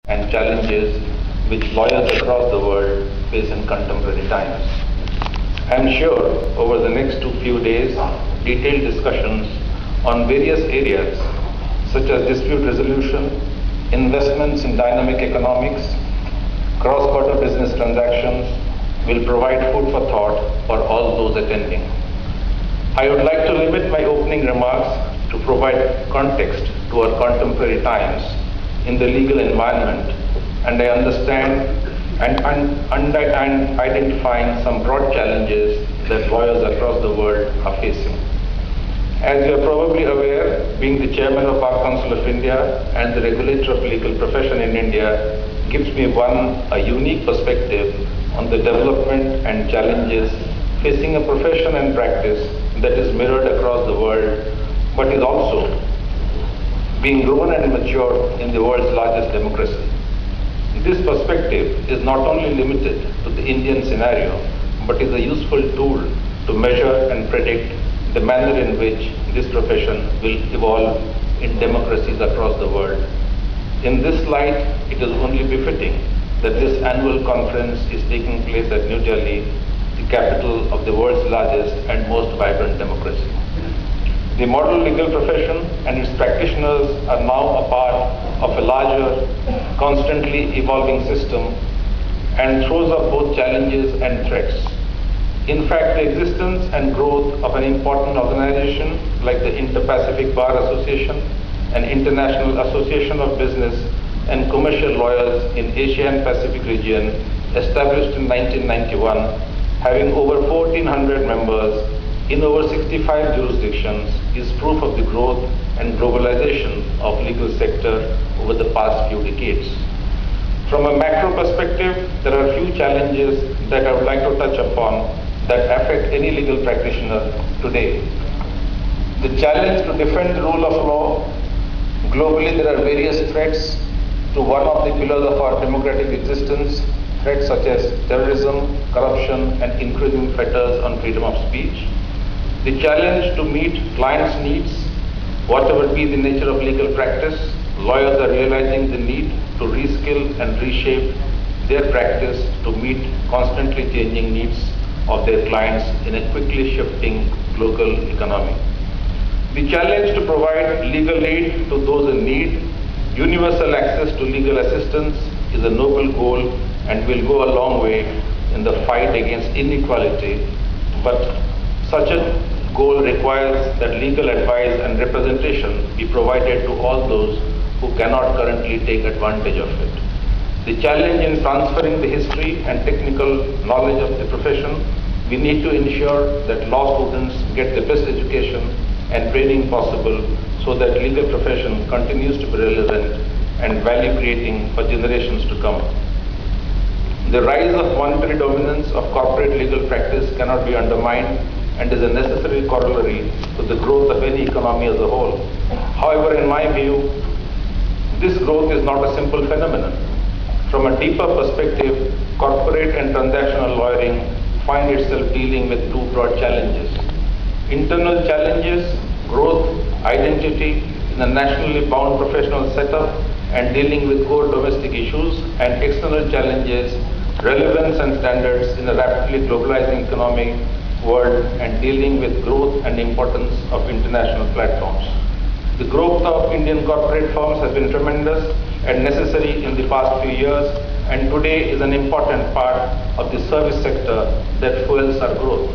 and challenges which lawyers across the world face in contemporary times. I am sure over the next few days, detailed discussions on various areas such as dispute resolution, investments in dynamic economics, cross-border business transactions will provide food for thought for all those attending. I would like to limit my opening remarks to provide context to our contemporary times in the legal environment, and I understand and identifying some broad challenges that lawyers across the world are facing. As you are probably aware, being the chairman of Bar Council of India and the regulator of legal profession in India gives me a unique perspective on the development and challenges facing a profession and practice that is mirrored across the world, but is also being grown and matured in the world's largest democracy. This perspective is not only limited to the Indian scenario, but is a useful tool to measure and predict the manner in which this profession will evolve in democracies across the world. In this light, it is only befitting that this annual conference is taking place at New Delhi, the capital of the world's largest and most vibrant democracy. The modern legal profession and its practitioners are now a part of a larger, constantly evolving system and throws up both challenges and threats. In fact, the existence and growth of an important organization like the Inter-Pacific Bar Association, an international association of business and commercial lawyers in Asia and Pacific region, established in 1991, having over 1,400 members in over 65 jurisdictions, is proof of the growth and globalization of legal sector over the past few decades. From a macro perspective, there are a few challenges that I would like to touch upon that affect any legal practitioner today. The challenge to defend the rule of law. Globally, there are various threats to one of the pillars of our democratic existence, threats such as terrorism, corruption, and increasing fetters on freedom of speech. The challenge to meet clients' needs, whatever be the nature of legal practice, lawyers are realizing the need to reskill and reshape their practice to meet constantly changing needs of their clients in a quickly shifting global economy. The challenge to provide legal aid to those in need. Universal access to legal assistance is a noble goal and will go a long way in the fight against inequality, but such a goal requires that legal advice and representation be provided to all those who cannot currently take advantage of it. The challenge in transferring the history and technical knowledge of the profession, we need to ensure that law students get the best education and training possible so that legal profession continues to be relevant and value creating for generations to come. The rise of monetary dominance of corporate legal practice cannot be undermined and is a necessary corollary to the growth of any economy as a whole. However, in my view, this growth is not a simple phenomenon. From a deeper perspective, corporate and transactional lawyering find itself dealing with two broad challenges. Internal challenges, growth, identity in a nationally bound professional setup and dealing with core domestic issues, and external challenges, relevance and standards in a rapidly globalizing economic world and dealing with growth and importance of international platforms. The growth of Indian corporate firms has been tremendous and necessary in the past few years, and today is an important part of the service sector that fuels our growth.